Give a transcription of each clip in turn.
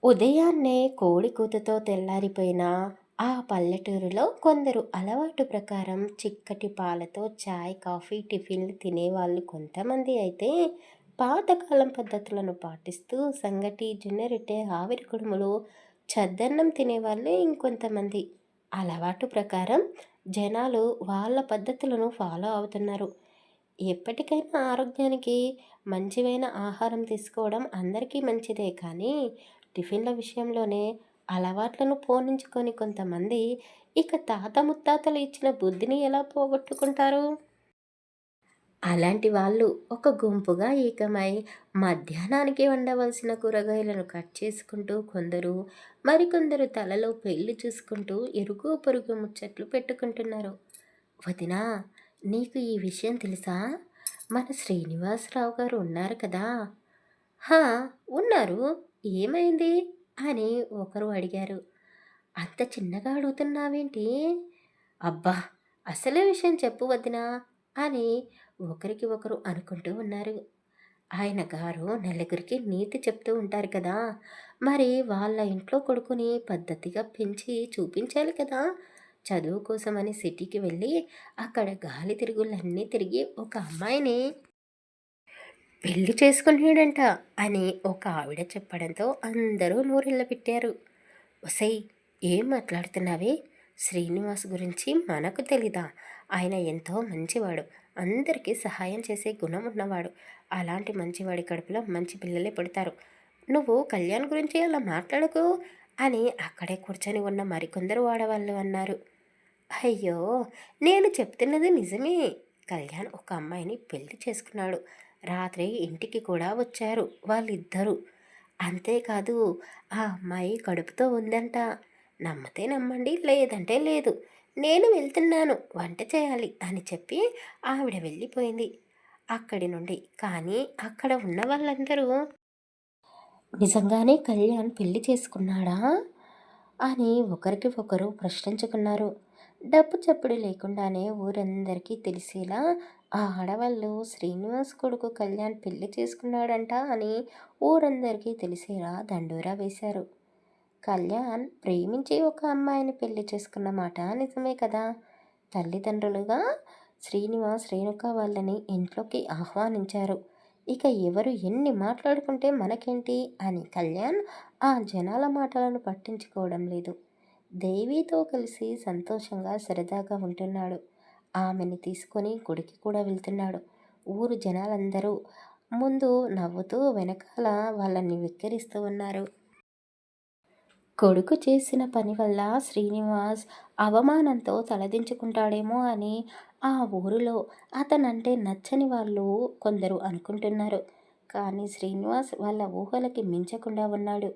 ఉదయాన్నే కోడి కూతతో తెల్లారిపోయిన ఆ పల్లెటూరులో కొందరు అలవాటు ప్రకారం చిక్కటి పాలతో చాయ్ కాఫీ టిఫిన్లు తినేవాళ్ళు కొంతమంది అయితే పాతకాలం పద్ధతులను పాటిస్తూ సంగటి జొన్నరొట్టె ఆవిరి కుడుములు చద్దన్నం తినేవాళ్ళు ఇంకొంతమంది. అలవాటు ప్రకారం జనాలు వాళ్ళ పద్ధతులను ఫాలో అవుతున్నారు. ఎప్పటికైనా ఆరోగ్యానికి మంచివైన ఆహారం తీసుకోవడం అందరికీ మంచిదే, కానీ టిఫిన్ల విషయంలోనే అలవాట్లను పోనించుకొని కొంతమంది ఇక తాత ముత్తాతలు ఇచ్చిన బుద్ధిని ఎలా పోగొట్టుకుంటారు? అలాంటి వాళ్ళు ఒక గుంపుగా ఏకమై మధ్యాహ్నానికి వండవలసిన కూరగాయలను కట్ చేసుకుంటూ కొందరు, మరికొందరు తలలో పెళ్లి చూసుకుంటూ ఇరుగు పొరుగు ముచ్చట్లు పెట్టుకుంటున్నారు. వదినా, నీకు ఈ విషయం తెలుసా? మన శ్రీనివాసరావు గారు ఉన్నారు కదా. హా, ఉన్నారు. ఏమైంది అని ఒకరు అడిగారు. అంత చిన్నగా అడుగుతున్నావేంటి? అబ్బా, అసలే విషయం చెప్పు వదినా అని ఒకరికి ఒకరు అనుకుంటూ ఉన్నారు. ఆయన గారు నలుగురికి నీతి చెప్తూ ఉంటారు కదా, మరి వాళ్ళ ఇంట్లో కొడుకుని పద్ధతిగా పెంచి చూపించాలి కదా. చదువు కోసమని సిటీకి వెళ్ళి అక్కడ గాలి తిరుగులన్నీ తిరిగి ఒక అమ్మాయిని పెళ్లి చేసుకున్నాడంట అని ఒక ఆవిడ చెప్పడంతో అందరూ నోరెళ్ళ పెట్టారు. ఒసై, ఏం మాట్లాడుతున్నావే? శ్రీనివాస్ గురించి మనకు తెలీదా? ఆయన ఎంతో మంచివాడు, అందరికీ సహాయం చేసే గుణం ఉన్నవాడు. అలాంటి మంచివాడి కడుపులో మంచి పిల్లలే పుడతారు. నువ్వు కళ్యాణ్ గురించి అలా మాట్లాడకు అని అక్కడే కూర్చొని ఉన్న మరికొందరు ఆడవాళ్ళు అన్నారు. అయ్యో, నేను చెప్తున్నది నిజమే. కళ్యాణ్ ఒక అమ్మాయిని పెళ్లి చేసుకున్నాడు. రాత్రి ఇంటికి కూడా వచ్చారు వాళ్ళిద్దరూ. అంతేకాదు, ఆ అమ్మాయి కడుపుతో ఉందంట. నమ్మితే నమ్మండి, లేదంటే లేదు. నేను వెళ్తున్నాను, వంట చేయాలి అని చెప్పి ఆవిడ వెళ్ళిపోయింది అక్కడి నుండి. కానీ అక్కడ ఉన్న వాళ్ళందరూ నిజంగానే కళ్యాణ్ పెళ్లి చేసుకున్నాడా అని ఒకరికి ఒకరు ప్రశ్నించుకున్నారు. డబ్బు చప్పుడు లేకుండానే ఊరందరికీ తెలిసేలా ఆ ఆడవాళ్ళు శ్రీనివాస్ కొడుకు కళ్యాణ్ పెళ్లి చేసుకున్నాడంట అని ఊరందరికీ తెలిసేలా దండోరా వేశారు. కళ్యాణ్ ప్రేమించి ఒక అమ్మాయిని పెళ్లి చేసుకున్న మాట నిజమే కదా. తల్లిదండ్రులుగా శ్రీనివాస్ రేణుక వాళ్ళని ఇంట్లోకి ఆహ్వానించారు. ఇక ఎవరు ఎన్ని మాట్లాడుకుంటే మనకేంటి అని కళ్యాణ్ ఆ జనాల మాటలను పట్టించుకోవడం లేదు. దేవితో కలిసి సంతోషంగా సరదాగా ఉంటున్నాడు. ఆమెని తీసుకొని గుడికి కూడా వెళ్తున్నాడు. ఊరు జనాలందరూ ముందు నవ్వుతూ వెనకాల వాళ్ళని వెక్కిరిస్తూ ఉన్నారు. కొడుకు చేసిన పని వల్ల శ్రీనివాస్ అవమానంతో తలదించుకుంటాడేమో అని ఆ ఊరిలో అతనంటే నచ్చని వాళ్ళు కొందరు అనుకుంటున్నారు. కానీ శ్రీనివాస్ వాళ్ళ ఊహలకి మించకుండా ఉన్నాడు.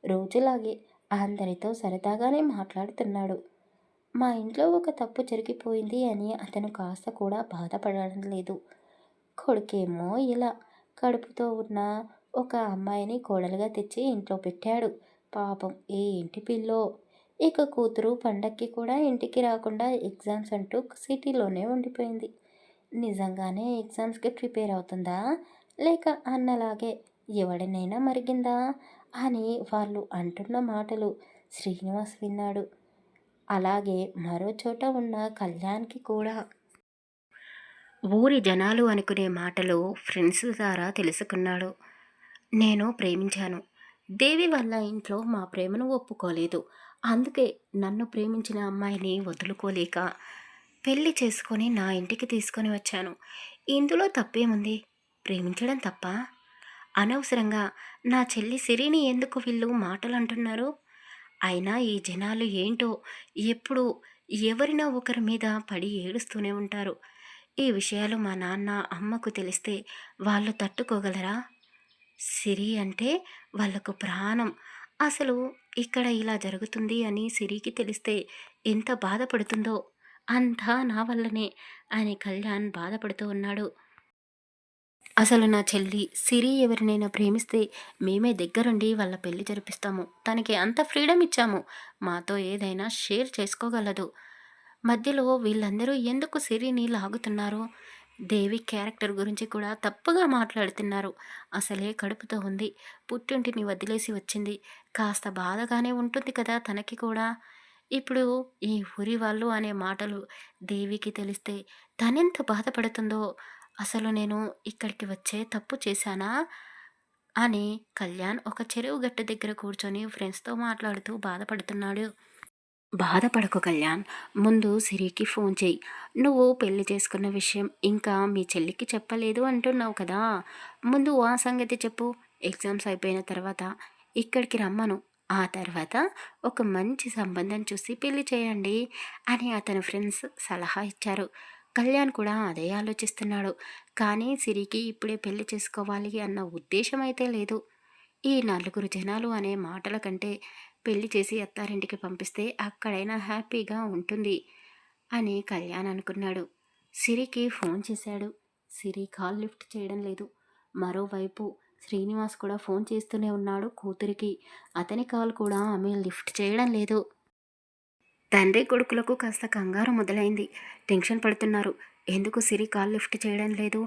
రోజులాగే అందరితో సరదాగానే మాట్లాడుతున్నాడు. మా ఇంట్లో ఒక తప్పు జరిగిపోయింది అని అతను కాస్త కూడా బాధపడడం లేదు. కొడుకేమో ఇలా కడుపుతో ఉన్న ఒక అమ్మాయిని కోడలుగా తెచ్చి ఇంట్లో పెట్టాడు. పాపం ఏ ఇంటి పిల్లో. ఇక కూతురు పండక్కి కూడా ఇంటికి రాకుండా ఎగ్జామ్స్ అంటూ సిటీలోనే ఉండిపోయింది. నిజంగానే ఎగ్జామ్స్కి ప్రిపేర్ అవుతుందా, లేక అన్నలాగే ఎవడినైనా మరిగిందా అని వాళ్ళు అంటున్న మాటలు శ్రీనివాస్ విన్నాడు. అలాగే మరో చోట ఉన్న కళ్యాణ్కి కూడా ఊరి జనాలు అనుకునే మాటలు ఫ్రెండ్స్ ద్వారా తెలుసుకున్నాడు. నేను ప్రేమించాను. దేవి వాళ్ళ ఇంట్లో మా ప్రేమను ఒప్పుకోలేదు. అందుకే నన్ను ప్రేమించిన అమ్మాయిని వదులుకోలేక పెళ్లి చేసుకొని నా ఇంటికి తీసుకొని వచ్చాను. ఇందులో తప్పేముంది? ప్రేమించడం తప్ప? అనవసరంగా నా చెల్లి సిరిని ఎందుకు వీళ్ళు మాటలు అంటున్నారు? అయినా ఈ జనాలు ఏంటో, ఎప్పుడు ఎవరినో ఒకరి మీద పడి ఏడుస్తూనే ఉంటారు. ఈ విషయాలు మా నాన్న అమ్మకు తెలిస్తే వాళ్ళు తట్టుకోగలరా? సిరి అంటే వాళ్ళకు ప్రాణం. అసలు ఇక్కడ ఇలా జరుగుతుంది అని సిరికి తెలిస్తే ఎంత బాధపడుతుందో. అంతా నా వల్లనే అని కళ్యాణ్ బాధపడుతూ ఉన్నాడు. అసలు నా చెల్లి సిరి ఎవరినైనా ప్రేమిస్తే మేమే దగ్గరుండి వాళ్ళ పెళ్లి జరిపిస్తాము. తనకి అంత ఫ్రీడమ్ ఇచ్చాము. మాతో ఏదైనా షేర్ చేసుకోగలదు. మధ్యలో వీళ్ళందరూ ఎందుకు సిరిని లాగుతున్నారు? దేవి క్యారెక్టర్ గురించి కూడా తప్పుగా మాట్లాడుతున్నారు. అసలే కడుపుతో ఉంది. పుట్టింటిని వదిలేసి వచ్చింది. కాస్త బాధగానే ఉంటుంది కదా తనకి కూడా. ఇప్పుడు ఈ ఊరి వాళ్ళు అనే మాటలు దేవికి తెలిస్తే తనెంత బాధపడుతుందో. అసలు నేను ఇక్కడికి వచ్చే తప్పు చేశానా అని కళ్యాణ్ ఒక చెరువు గట్టు దగ్గర కూర్చొని ఫ్రెండ్స్‌తో మాట్లాడుతూ బాధపడుతున్నాడు. బాధపడకు కళ్యాణ్. ముందు సిరికి ఫోన్ చెయ్యి. నువ్వు పెళ్లి చేసుకున్న విషయం ఇంకా మీ చెల్లికి చెప్పలేదు అంటున్నావు కదా! ముందు ఆ సంగతి చెప్పు. ఎగ్జామ్స్ అయిపోయిన తర్వాత ఇక్కడికి రమ్మను. ఆ తర్వాత ఒక మంచి సంబంధం చూసి పెళ్లి చేయండి అని అతని ఫ్రెండ్స్ సలహా ఇచ్చారు. కళ్యాణ్ కూడా అదే ఆలోచిస్తున్నాడు. కానీ సిరికి ఇప్పుడే పెళ్లి చేసుకోవాలి అన్న ఉద్దేశం అయితే లేదు. ఈ నలుగురు జనాలు అనే మాటల కంటే పెళ్లి చేసి అత్తారింటికి పంపిస్తే అక్కడైనా హ్యాపీగా ఉంటుంది అని కళ్యాణ్ అనుకున్నాడు. సిరికి ఫోన్ చేశాడు. సిరి కాల్ లిఫ్ట్ చేయడం లేదు. మరోవైపు శ్రీనివాస్ కూడా ఫోన్ చేస్తూనే ఉన్నాడు కూతురికి. అతని కాల్ కూడా ఆమె లిఫ్ట్ చేయడం లేదు. తండ్రి కొడుకులకు కాస్త కంగారు మొదలైంది. టెన్షన్ పడుతున్నారు. ఎందుకు సిరి కాల్ లిఫ్ట్ చేయడం లేదు?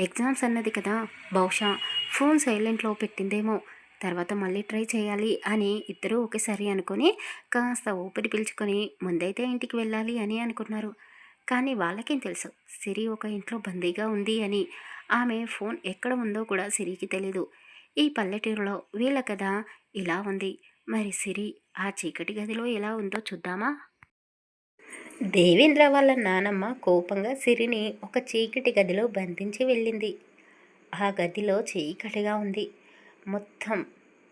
ఎగ్జామ్స్ అన్నది కదా, బహుశా ఫోన్ సైలెంట్లో పెట్టిందేమో. తర్వాత మళ్ళీ ట్రై చేయాలి అని ఇద్దరూ ఒకేసారి అనుకొని కాస్త ఊపిరి పీల్చుకొని ముందైతే ఇంటికి వెళ్ళాలి అని అనుకున్నారు. కానీ వాళ్ళకేం తెలుసు సిరి ఒక ఇంట్లో బందీగా ఉంది అని. ఆమె ఫోన్ ఎక్కడ ఉందో కూడా సిరికి తెలీదు. ఈ పల్లెటూరులో వీళ్ళ కథ ఇలా ఉంది. మరి సిరి ఆ చీకటి గదిలో ఎలా ఉందో చూద్దామా? దేవేంద్ర వాళ్ళ నానమ్మ కోపంగా సిరిని ఒక చీకటి గదిలో బంధించి వెళ్ళింది. ఆ గదిలో చీకటిగా ఉంది. మొత్తం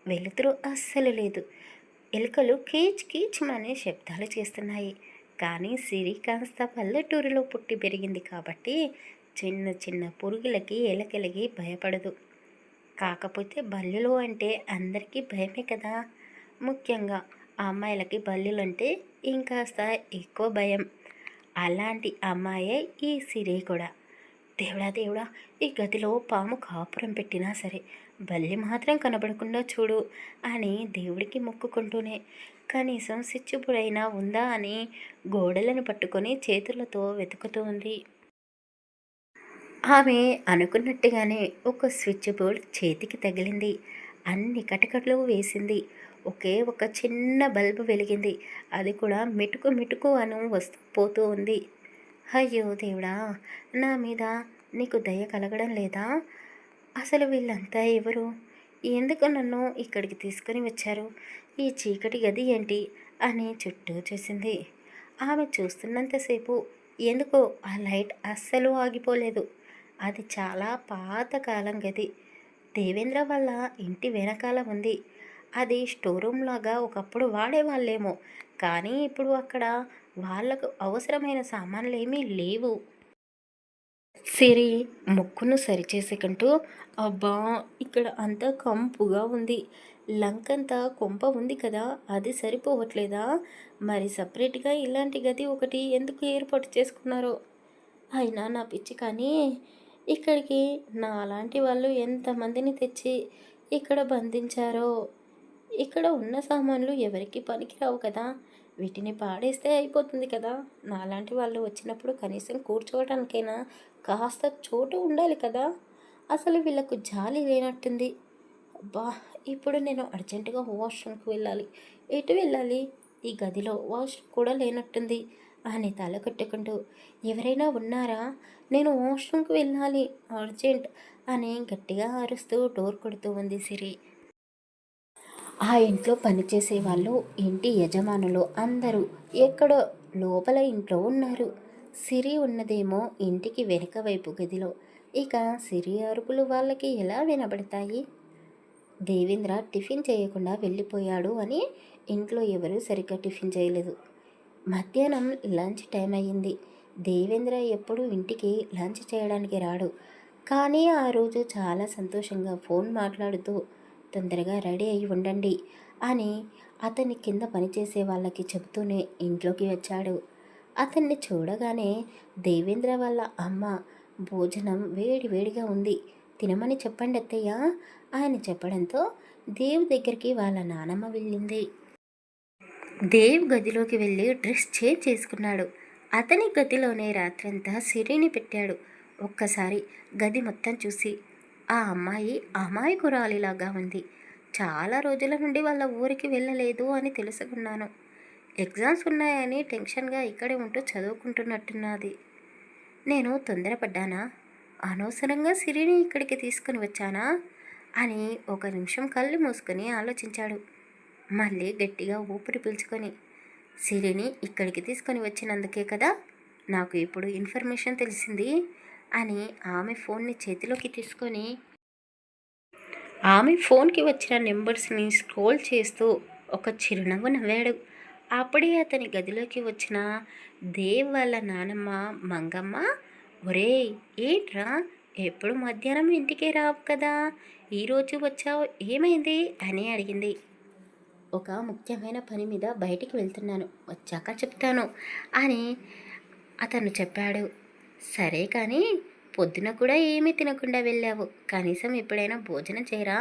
వెలుతురు అస్సలు లేదు. ఎలుకలు కీచ్ కీచ్మనే శబ్దాలు చేస్తున్నాయి. కానీ సిరి కాస్త పల్లెటూరులో పుట్టి పెరిగింది కాబట్టి చిన్న చిన్న పురుగులకి ఎలకలకి భయపడదు. కాకపోతే బల్లులు అంటే అందరికీ భయమే కదా. ముఖ్యంగా ఆ అమ్మాయిలకి బల్లులంటే ఇంకాస్త ఎక్కువ భయం. అలాంటి అమ్మాయే ఈ సిరి కూడా. దేవుడా దేవుడా, ఈ గదిలో పాము కాపురం పెట్టినా సరే బల్లి మాత్రం కనబడకుండా చూడు అని దేవుడికి మొక్కుకుంటూనే కనీసం సిచ్చుబుడైనా ఉందా అని గోడలను పట్టుకొని చేతులతో వెతుకుతూ ఉంది. ఆమె అనుకున్నట్టుగానే ఒక స్విచ్ బోర్డ్ చేతికి తగిలింది. అన్ని కటకట్లు వేసింది. ఒకే ఒక చిన్న బల్బు వెలిగింది. అది కూడా మిటుకు మిటుకు అను వస్తూ పోతూ ఉంది. అయ్యో దేవుడా! నా మీద నీకు దయ కలగడం లేదా? అసలు వీళ్ళంతా ఎవరు? ఎందుకు నన్ను ఇక్కడికి తీసుకొని వచ్చారు? ఈ చీకటి గది ఏంటి? అని చుట్టూ చూసింది. ఆమె చూస్తున్నంతసేపు ఎందుకో ఆ లైట్ అస్సలు ఆగిపోలేదు. అది చాలా పాతకాలం గది. దేవేంద్ర వాళ్ళ ఇంటి వెనకాల ఉంది. అది స్టోర్ రూమ్ లాగా ఒకప్పుడు వాడేవాళ్ళేమో. కానీ ఇప్పుడు అక్కడ వాళ్ళకు అవసరమైన సామాన్లేమీ లేవు. సిరి ముక్కును సరిచేసుకుంటూ, అబ్బా! ఇక్కడ అంతా కంపుగా ఉంది. లంకంతా కొంప ఉంది కదా, అది సరిపోవట్లేదా? మరి సపరేట్‌గా ఇలాంటి గది ఒకటి ఎందుకు ఏర్పాటు చేసుకున్నారో? అయినా నా పిచ్చి కానీ, ఇక్కడికి నాలాంటి వాళ్ళు ఎంతమందిని తెచ్చి ఇక్కడ బంధించారో! ఇక్కడ ఉన్న సామాన్లు ఎవరికీ పనికిరావు కదా! వీటిని పాడేస్తే అయిపోతుంది కదా! నాలాంటి వాళ్ళు వచ్చినప్పుడు కనీసం కూర్చోవడానికైనా కాస్త చోటు ఉండాలి కదా! అసలు వీళ్ళకు జాలి లేనట్టుంది. అబ్బా! ఇప్పుడు నేను అర్జెంటుగా వాష్‌రూమ్‌కి వెళ్ళాలి. ఎటు వెళ్ళాలి? ఈ గదిలో వాష్‌రూమ్ కూడా లేనట్టుంది అని తల కొట్టుకుంటూ, ఎవరైనా ఉన్నారా? నేను వాష్‌రూమ్‌కి వెళ్ళాలి అర్జెంట్ అని గట్టిగా అరుస్తూ డోర్ కొడుతూ ఉంది సిరి. ఆ ఇంట్లో పనిచేసే వాళ్ళు, ఇంటి యజమానులు అందరూ ఎక్కడో లోపల ఇంట్లో ఉన్నారు. సిరి ఉన్నదేమో ఇంటికి వెనుక వైపు గదిలో. ఇక సిరి అరుపులు వాళ్ళకి ఎలా వినబడతాయి? దేవేంద్ర టిఫిన్ చేయకుండా వెళ్ళిపోయాడు అని ఇంట్లో ఎవరూ సరిగ్గా టిఫిన్ చేయలేదు. మధ్యాహ్నం లంచ్ టైం అయ్యింది. దేవేంద్ర ఎప్పుడూ ఇంటికి లంచ్ చేయడానికి రాడు. కానీ ఆ రోజు చాలా సంతోషంగా ఫోన్ మాట్లాడుతూ తొందరగా రెడీ అయి ఉండండి అని అతన్ని కింద పనిచేసే వాళ్ళకి చెబుతూనే ఇంట్లోకి వచ్చాడు. అతన్ని చూడగానే దేవేంద్ర వాళ్ళ అమ్మ భోజనం వేడి వేడిగా ఉంది, తినమని చెప్పండి అత్తయ్య అని చెప్పడంతో దేవ్ దగ్గరికి వాళ్ళ నానమ్మ వెళ్ళింది. దేవ్ గదిలోకి వెళ్ళి డ్రెస్ చేంజ్ చేసుకున్నాడు. అతని గదిలోనే రాత్రంతా సిరిని పెట్టాడు. ఒక్కసారి గది మొత్తం చూసి ఆ అమ్మాయి అమాయకురాలిలాగా ఉంది. చాలా రోజుల నుండి వాళ్ళ ఊరికి వెళ్ళలేదు అని తెలుసుకున్నాను. ఎగ్జామ్స్ ఉన్నాయని టెన్షన్గా ఇక్కడే ఉంటూ చదువుకుంటున్నట్టున్నది. నేను తొందరపడ్డానా? అనవసరంగా సిరిని ఇక్కడికి తీసుకుని వచ్చానా అని ఒక నిమిషం కళ్ళు మూసుకొని ఆలోచించాడు. మళ్ళీ గట్టిగా ఊపిరి పీల్చుకొని, సిరిని ఇక్కడికి తీసుకొని వచ్చినందుకే కదా నాకు ఇప్పుడు ఇన్ఫర్మేషన్ తెలిసింది అని ఆమె ఫోన్ని చేతిలోకి తీసుకొని ఆమె ఫోన్కి వచ్చిన నెంబర్స్ని స్క్రోల్ చేస్తూ ఒక చిరునవ్వు నవ్వాడు. అప్పుడే అతని గదిలోకి వచ్చిన దేవ్ వాళ్ళ నానమ్మ మంగమ్మ, ఒరేయ్ ఏంట్రా, ఎప్పుడు మధ్యాహ్నం ఇంటికే రావు కదా, ఈరోజు వచ్చావు, ఏమైంది అని అడిగింది. ఒక ముఖ్యమైన పని మీద బయటికి వెళ్తున్నాను, వచ్చాక చెప్తాను అని అతను చెప్పాడు. సరే కానీ పొద్దున కూడా ఏమీ తినకుండా వెళ్ళావు, కనీసం ఎప్పుడైనా భోజనం చేయరా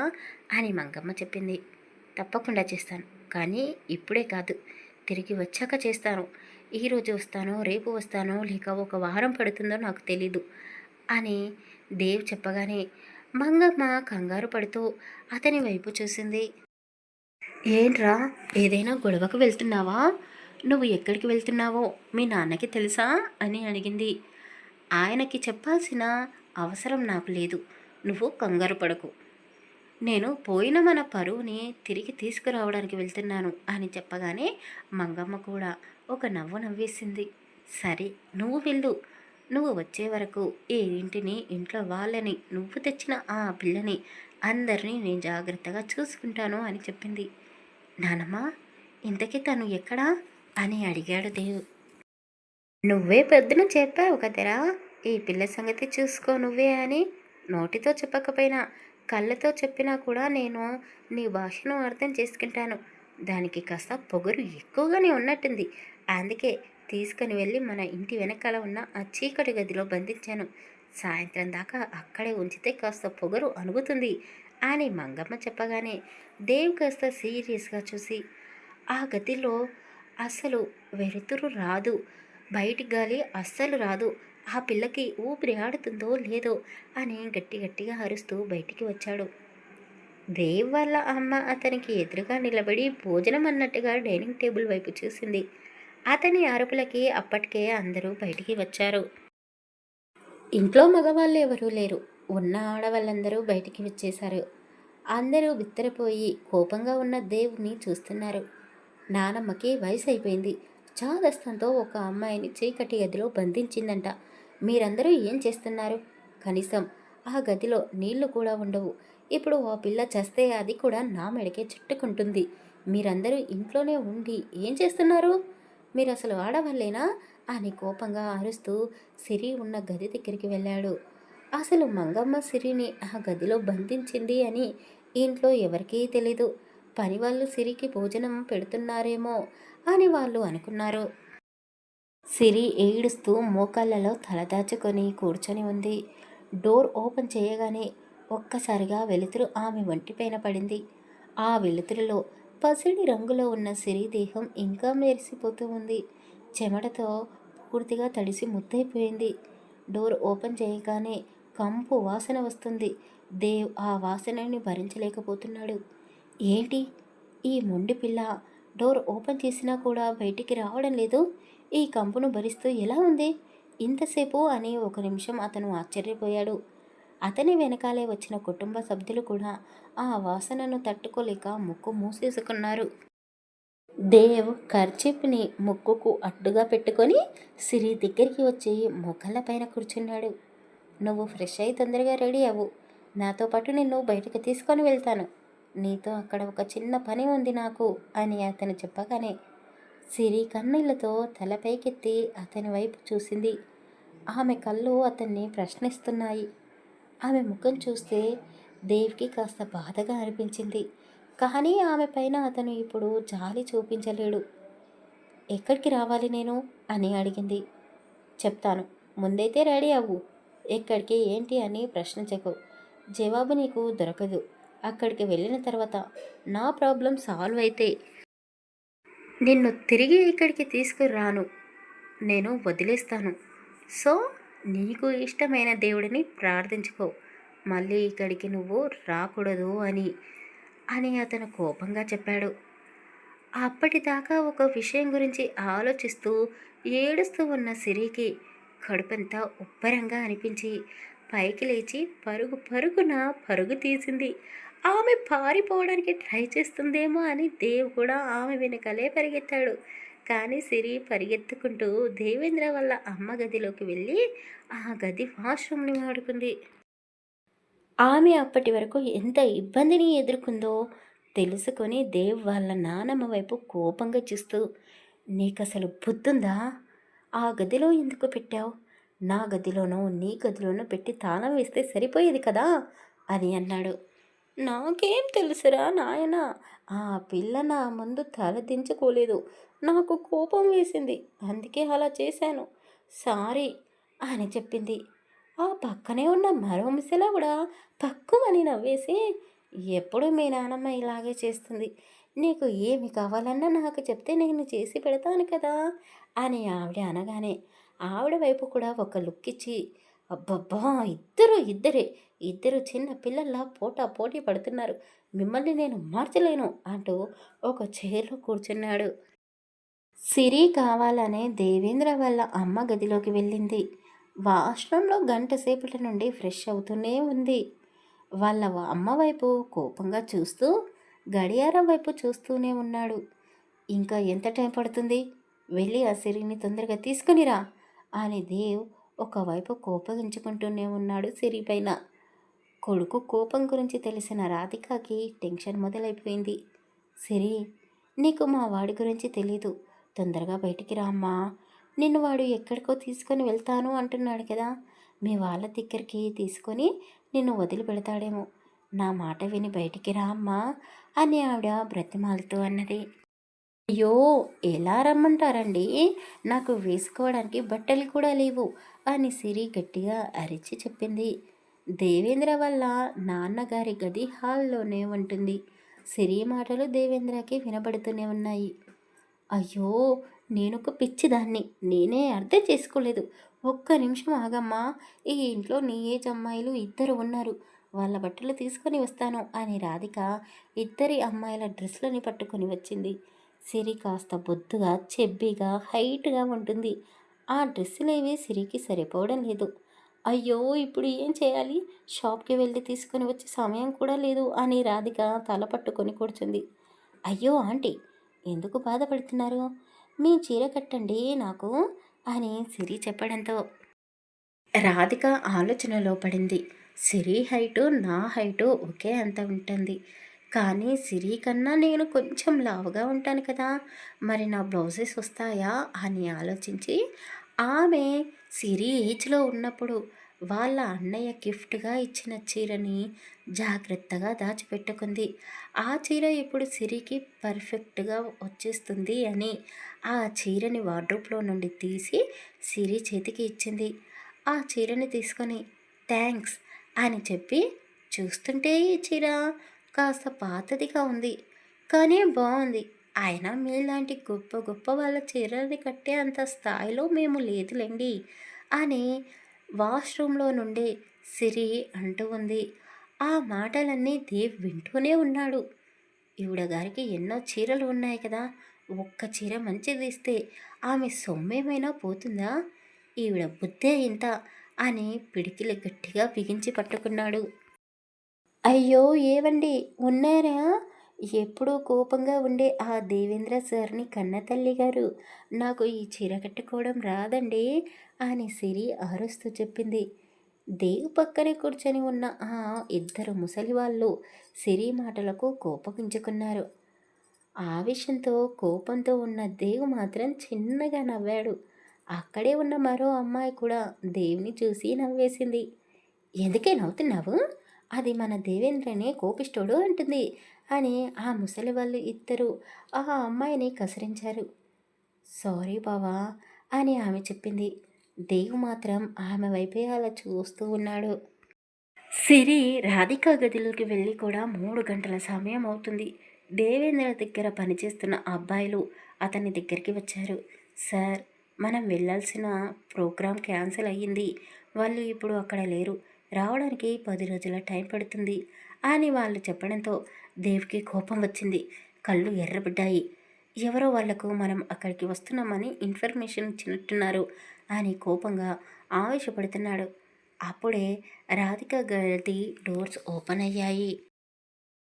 అని మంగమ్మ చెప్పింది. తప్పకుండా చేస్తాను, కానీ ఇప్పుడే కాదు, తిరిగి వచ్చాక చేస్తాను. ఈరోజు వస్తానో రేపు వస్తానో లేక ఒక వారం పడుతుందో నాకు తెలీదు అని దేవ్ చెప్పగానే మంగమ్మ కంగారు పడుతూ అతని వైపు చూసింది. ఏంట్రా, ఏదైనా గొడవకు వెళ్తున్నావా? నువ్వు ఎక్కడికి వెళ్తున్నావో మీ నాన్నకి తెలుసా అని అడిగింది. ఆయనకి చెప్పాల్సిన అవసరం నాకు లేదు, నువ్వు కంగారు పడకు. నేను పోయిన మన పరువుని తిరిగి తీసుకురావడానికి వెళ్తున్నాను అని చెప్పగానే మంగమ్మ కూడా ఒక నవ్వు నవ్వేసింది. సరే, నువ్వు వెళ్ళు, నువ్వు వచ్చే వరకు ఈ ఇంటిని, ఇంట్లో వాళ్ళని, నువ్వు తెచ్చిన ఆ పిల్లని అందరినీ నేను జాగ్రత్తగా చూసుకుంటాను అని చెప్పింది. నానమ్మ, ఇంతకీ తను ఎక్కడా అని అడిగాడు దేవు. నువ్వే పొద్దున చెప్పావు కదరా, ఈ పిల్ల సంగతి చూసుకో నువ్వే అని. నోటితో చెప్పకపోయినా కళ్ళతో చెప్పినా కూడా నేను నీ భాషను అర్థం చేసుకుంటాను. దానికి కాస్త పొగరు ఎక్కువగానే ఉన్నట్టుంది, అందుకే తీసుకుని వెళ్ళి మన ఇంటి వెనకాల ఉన్న ఆ చీకటి గదిలో బంధించాను. సాయంత్రం దాకా అక్కడే ఉంచితే కాస్త పొగరు అణుగుతుంది అని మంగమ్మ చెప్పగానే దేవ్ కాస్త సీరియస్గా చూసి, ఆ గదిలో అసలు వెలుతురు రాదు, బయటి గాలి అస్సలు రాదు, ఆ పిల్లకి ఊపిరి ఆడుతుందో లేదో అని గట్టి గట్టిగా అరుస్తూ బయటికి వచ్చాడు. దేవ్ వాళ్ళ అమ్మ అతనికి ఎదురుగా నిలబడి భోజనం అన్నట్టుగా డైనింగ్ టేబుల్ వైపు చూసింది. అతని అరుపులకి అప్పటికే అందరూ బయటికి వచ్చారు. ఇంట్లో మగవాళ్ళు ఎవరూ లేరు, ఉన్న ఆడవాళ్ళందరూ బయటికి వచ్చేశారు. అందరూ బిత్తరపోయి కోపంగా ఉన్న దేవుని చూస్తున్నారు. నానమ్మకి వయసు అయిపోయింది, చాదస్తంతో ఒక అమ్మాయిని చీకటి గదిలో బంధించిందంట. మీరందరూ ఏం చేస్తున్నారు? కనీసం ఆ గదిలో నీళ్లు కూడా ఉండవు. ఇప్పుడు ఆ పిల్ల చస్తే అది కూడా నా మెడకే చుట్టుకుంటుంది. మీరందరూ ఇంట్లోనే ఉండి ఏం చేస్తున్నారు? మీరు అసలు ఆడవాళ్ళేనా అని కోపంగా అరుస్తూ సిరి ఉన్న గది దగ్గరికి వెళ్ళాడు. అసలు మంగమ్మ సిరిని ఆ గదిలో బంధించింది అని ఇంట్లో ఎవరికీ తెలీదు. పనివాళ్ళు సిరికి భోజనం పెడుతున్నారేమో అని వాళ్ళు అనుకున్నారు. సిరి ఏడుస్తూ మోకాళ్ళలో తలదాచుకొని కూర్చొని ఉంది. డోర్ ఓపెన్ చేయగానే ఒక్కసారిగా వెలుతురు ఆమె ఒంటిపైన పడింది. ఆ వెలుతురులో పసిడి రంగులో ఉన్న సిరి దేహం ఇంకా మెరిసిపోతూ ఉంది. చెమటతో పూర్తిగా తడిసి ముద్దైపోయింది. డోర్ ఓపెన్ చేయగానే కంపు వాసన వస్తుంది. దేవ్ ఆ వాసనని భరించలేకపోతున్నాడు. ఏంటి, ఈ మొండి పిల్ల డోర్ ఓపెన్ చేసినా కూడా బయటికి రావడం లేదు, ఈ కంపును భరిస్తూ ఎలా ఉంది ఇంతసేపు అని ఒక నిమిషం అతను ఆశ్చర్యపోయాడు. అతని వెనకాలే వచ్చిన కుటుంబ సభ్యులు కూడా ఆ వాసనను తట్టుకోలేక ముక్కు మూసేసుకున్నారు. దేవ్ కర్చీప్ని ముక్కుకు అడ్డుగా పెట్టుకొని సిరి దగ్గరికి వచ్చి మొక్కల పైన కూర్చున్నాడు. నువ్వు ఫ్రెష్ అయి తొందరగా రెడీ అవ్వు, నాతో పాటు నిన్ను బయటకు తీసుకొని వెళ్తాను. నీతో అక్కడ ఒక చిన్న పని ఉంది నాకు అని అతను చెప్పగానే సిరి కన్నీళ్లతో తల పైకెత్తి అతని వైపు చూసింది. ఆమె కళ్ళు అతన్ని ప్రశ్నిస్తున్నాయి. ఆమె ముఖం చూస్తే దేవ్కి కాస్త బాధగా అనిపించింది. కానీ ఆమె పైన అతను ఇప్పుడు జాలి చూపించలేడు. ఎక్కడికి రావాలి నేను అని అడిగింది. చెప్తాను, ముందైతే రెడీ అవ్వు. ఎక్కడికి ఏంటి అని ప్రశ్నించకు, జవాబు నీకు దొరకదు. అక్కడికి వెళ్ళిన తర్వాత నా ప్రాబ్లం సాల్వ్ అయితే నిన్ను తిరిగి ఇక్కడికి తీసుకురాను, నేను వదిలేస్తాను. సో నీకు ఇష్టమైన దేవుడిని ప్రార్థించుకో. మళ్ళీ ఇక్కడికి నువ్వు రాకూడదు అని అతను కోపంగా చెప్పాడు. అప్పటిదాకా ఒక విషయం గురించి ఆలోచిస్తూ ఏడుస్తూ ఉన్న సిరికి కడుపంతా ఉబ్బరంగా అనిపించి పైకి లేచి పరుగు పరుగున పరుగు తీసింది. ఆమె పారిపోవడానికి ట్రై చేస్తుందేమో అని దేవ్ కూడా ఆమె వెనకలే పరిగెత్తాడు. కానీ సిరి పరిగెత్తుకుంటూ దేవేంద్ర వాళ్ళ అమ్మ గదిలోకి వెళ్ళి ఆ గది వాష్రూమ్ని వాడుకుంది. ఆమె అప్పటి వరకు ఎంత ఇబ్బందిని ఎదుర్కొందో తెలుసుకొని దేవ్ వాళ్ళ నానమ్మ వైపు కోపంగా చూస్తూ, నీకసలు బుద్ధుందా? ఆ గదిలో ఎందుకు పెట్టావు? నా గదిలోనో నీ గదిలోనో పెట్టి తాళం వేస్తే సరిపోయేది కదా అని అన్నాడు. నాకేం తెలుసురా నాయనా, ఆ పిల్ల నా ముందు తల దించుకోలేదు. నాకు కోపం వేసింది, అందుకే అలా చేశాను, సారీ అని చెప్పింది. ఆ పక్కనే ఉన్న మరో ముసలా కూడా పక్కుమని నవ్వేసి, ఎప్పుడు మీ నానమ్మ ఇలాగే చేస్తుంది, నీకు ఏమి కావాలన్నా నాకు చెప్తే నేను చేసి పెడతాను కదా అని ఆవిడ అనగానే ఆవిడ వైపు కూడా ఒక లుక్ ఇచ్చి, అబ్బబ్బా, ఇద్దరే ఇద్దరు చిన్న పిల్లల్లా పోటీ పడుతున్నారు, మిమ్మల్ని నేను మార్చలేను అంటూ ఒక చైర్లో కూర్చున్నాడు. సిరి కావాలనే దేవేంద్ర వాళ్ళ అమ్మ గదిలోకి వెళ్ళింది. వాష్రూంలో గంట సేపటి నుండి ఫ్రెష్ అవుతూనే ఉంది. వాళ్ళ అమ్మ వైపు కోపంగా చూస్తూ గడియారం వైపు చూస్తూనే ఉన్నాడు. ఇంకా ఎంత టైం పడుతుంది, వెళ్ళి ఆ సిరిని తొందరగా తీసుకునిరా అని దేవ్ ఒకవైపు కోపగించుకుంటూనే ఉన్నాడు సిరి పైన. కొడుకు కోపం గురించి తెలిసిన రాధికకి టెన్షన్ మొదలైపోయింది. సిరి, నీకు మా వాడి గురించి తెలీదు, తొందరగా బయటికి రామ్మా, నిన్ను వాడు ఎక్కడికో తీసుకొని వెళ్తాను అంటున్నాడు కదా, మీ వాళ్ళ దగ్గరికి తీసుకొని నిన్ను వదిలిపెడతాడేమో, నా మాట విని బయటికి రా అమ్మా అని ఆవిడ బ్రతిమాలుతూ అన్నది. అయ్యో, ఎలా రమ్మంటారండి, నాకు వేసుకోవడానికి బట్టలు కూడా లేవు అని సిరి గట్టిగా అరిచి చెప్పింది. దేవేంద్ర వల్ల నాన్నగారి గది హాల్లోనే ఉంటుంది. సిరి మాటలు దేవేంద్రకి వినబడుతూనే ఉన్నాయి. అయ్యో, నేనొక పిచ్చిదాన్ని, నేనే అర్థం చేసుకోలేదు, ఒక్క నిమిషం ఆగమ్మా, ఈ ఇంట్లో నీ ఏజ్ అమ్మాయిలు ఇద్దరు ఉన్నారు, వాళ్ళ బట్టలు తీసుకొని వస్తాను అని రాధిక ఇద్దరి అమ్మాయిల డ్రెస్లని పట్టుకొని వచ్చింది. సిరి కాస్త బొద్దుగా చెబ్బిగా హైట్గా ఉంటుంది. ఆ డ్రెస్సులేవి సిరికి సరిపోవడం లేదు. అయ్యో, ఇప్పుడు ఏం చేయాలి, షాప్కి వెళ్ళి తీసుకొని వచ్చే సమయం కూడా లేదు అని రాధిక తల పట్టుకొని కూర్చుంది. అయ్యో ఆంటీ, ఎందుకు బాధపడుతున్నారు, మీ చీర కట్టండి నాకు అని సిరి చెప్పడంతో రాధిక ఆలోచనలో పడింది. సిరి హైటు నా హైటు ఒకే అంత ఉంటుంది, కానీ సిరి కన్నా నేను కొంచెం లావుగా ఉంటాను కదా, మరి నా బ్లౌజెస్ వస్తాయా అని ఆలోచించి ఆమె సిరి ఏజ్లో ఉన్నప్పుడు వాళ్ళ అన్నయ్య గిఫ్ట్గా ఇచ్చిన చీరని జాగ్రత్తగా దాచిపెట్టుకుంది. ఆ చీర ఇప్పుడు సిరికి పర్ఫెక్ట్గా వచ్చేస్తుంది అని ఆ చీరని వార్డ్రోబ్లో నుండి తీసి సిరి చేతికి ఇచ్చింది. ఆ చీరని తీసుకొని థ్యాంక్స్ అని చెప్పి, చూస్తుంటే ఈ చీర కాస్త పాతదిగా ఉంది, కానీ బాగుంది, అయినా మీలాంటి గొప్ప గొప్ప వాళ్ళ చీరని కట్టే అంత స్థాయిలో మేము లేదులేండి అని వాష్రూమ్లో నుండి సిరి అంటూ ఉంది. ఆ మాటలన్నీ దేవ్ వింటూనే ఉన్నాడు. ఈవిడ గారికి ఎన్నో చీరలు ఉన్నాయి కదా, ఒక్క చీర మంచిది ఇస్తే ఆమె సొమ్మేమైనా పోతుందా, ఈవిడ బుద్ధే ఇంత అని పిడికిలి గట్టిగా బిగించి పట్టుకున్నాడు. అయ్యో, ఏవండి ఉన్నారా, ఎప్పుడూ కోపంగా ఉండే ఆ దేవేంద్ర సార్ని కన్నతల్లి గారు, నాకు ఈ చీర కట్టుకోవడం రాదండి అని సిరి అరుస్తూ చెప్పింది. దేవు పక్కనే కూర్చొని ఉన్న ఆ ఇద్దరు ముసలి వాళ్ళు సిరి మాటలకు కోపగించుకున్నారు. ఆవేశంతో కోపంతో ఉన్న దేవు మాత్రం చిన్నగా నవ్వాడు. అక్కడే ఉన్న మరో అమ్మాయి కూడా దేవుని చూసి నవ్వేసింది. ఎందుకే నవ్వుతున్నావు, అది మన దేవేంద్రనే కోపిష్టోడు అంటుంది అని ఆ ముసలి వాళ్ళు ఇద్దరు ఆ అమ్మాయిని కసిరించారు. సారీ బావా అని ఆమె చెప్పింది. దేవు మాత్రం ఆమె వైపే అలా చూస్తూ ఉన్నాడు. సిరి రాధిక గదిలోకి వెళ్ళి కూడా 3 గంటల సమయం అవుతుంది. దేవేంద్ర దగ్గర పనిచేస్తున్న అబ్బాయిలు అతని దగ్గరికి వచ్చారు. సార్, మనం వెళ్ళాల్సిన ప్రోగ్రాం క్యాన్సిల్ అయ్యింది, వాళ్ళు ఇప్పుడు అక్కడ లేరు. రావడానికి 10 రోజుల టైం పడుతుంది అని వాళ్ళు చెప్పడంతో దేవ్‌కి కోపం వచ్చింది. కళ్ళు ఎర్రబడ్డాయి. ఎవరో వాళ్లకు మనం అక్కడికి వస్తున్నామని ఇన్ఫర్మేషన్ ఇచ్చినట్టున్నారు అని కోపంగా ఆవేశపడుతున్నాడు. అప్పుడే రాధిక గది డోర్స్ ఓపెన్ అయ్యాయి.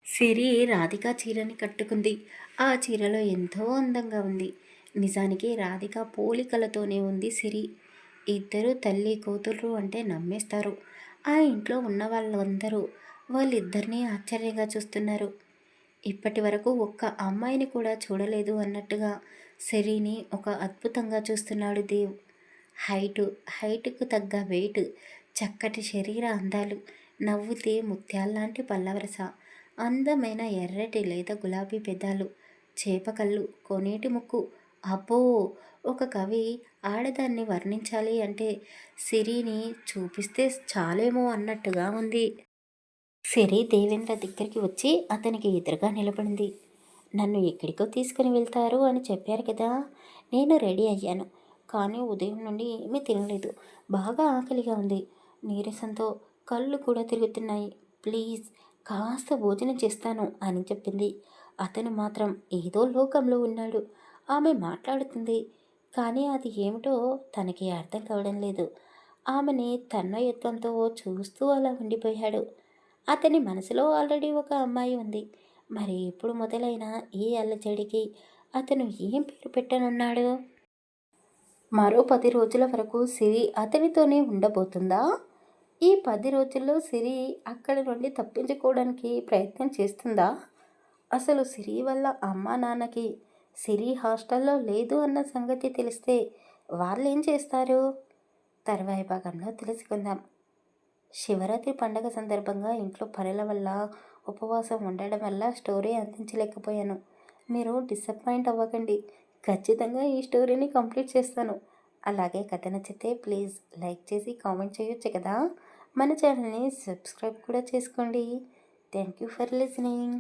సిరి రాధిక చీరని కట్టుకుంది. ఆ చీరలో ఎంతో అందంగా ఉంది. నిజానికి రాధిక పోలికలతోనే ఉంది సిరి. ఇద్దరు తల్లి కూతుర్రు అంటే నమ్మేస్తారు. ఆ ఇంట్లో ఉన్న వాళ్ళందరూ వాళ్ళిద్దరినీ ఆశ్చర్యంగా చూస్తున్నారు. ఇప్పటి వరకు ఒక్క అమ్మాయిని కూడా చూడలేదు అన్నట్టుగా సిరిని ఒక అద్భుతంగా చూస్తున్నాడు దేవ్. హైటుకు తగ్గ వెయిట్, చక్కటి శరీర అందాలు, నవ్వుతే ముత్యాల్లాంటి పల్లవరస, అందమైన ఎర్రటి లేత గులాబీ పెదాలు, చేపకళ్ళు, కోనేటి ముక్కు. అబ్బో! ఒక కవి ఆడదాన్ని వర్ణించాలి అంటే సిరిని చూపిస్తే చాలేమో అన్నట్టుగా ఉంది. సిరి దేవేంద్ర దగ్గరికి వచ్చి అతనికి ఎదురుగా నిలబడింది. నన్ను ఎక్కడికో తీసుకుని వెళ్తారు అని చెప్పారు కదా. నేను రెడీ అయ్యాను. కానీ ఉదయం నుండి ఏమీ తినలేదు. బాగా ఆకలిగా ఉంది. నీరసంతో కళ్ళు కూడా తిరుగుతున్నాయి. ప్లీజ్ కాస్త భోజనం చేస్తాను అని చెప్పింది. అతను మాత్రం ఏదో లోకంలో ఉన్నాడు. ఆమె మాట్లాడుతుంది. కానీ అది ఏమిటో తనకి అర్థం కావడం లేదు. ఆమెని తన్మయత్వంతో చూస్తూ అలా ఉండిపోయాడు. అతని మనసులో ఆల్రెడీ ఒక అమ్మాయి ఉంది. మరి ఇప్పుడు మొదలైన ఈ అల్లజడికి అతను ఏం పేరు పెట్టనున్నాడు? మరో 10 రోజుల వరకు సిరి అతనితోనే ఉండబోతుందా? ఈ 10 రోజుల్లో సిరి అక్కడి నుండి తప్పించుకోవడానికి ప్రయత్నం చేస్తుందా? అసలు సిరి వల్ల అమ్మా నాన్నకి సిరి హాస్టల్లో లేదు అన్న సంగతి తెలిస్తే వాళ్ళేం చేస్తారు? తర్వాయి భాగంలో తెలుసుకుందాం. శివరాత్రి పండగ సందర్భంగా ఇంట్లో పనుల వల్ల ఉపవాసం ఉండడం వల్ల స్టోరీ అందించలేకపోయాను. మీరు డిసప్పాయింట్ అవ్వకండి. ఖచ్చితంగా ఈ స్టోరీని కంప్లీట్ చేస్తాను. అలాగే కథ నచ్చితే ప్లీజ్ లైక్ చేసి కామెంట్ చేయొచ్చు కదా. మన ఛానల్ని సబ్స్క్రైబ్ కూడా చేసుకోండి. Thank you for listening.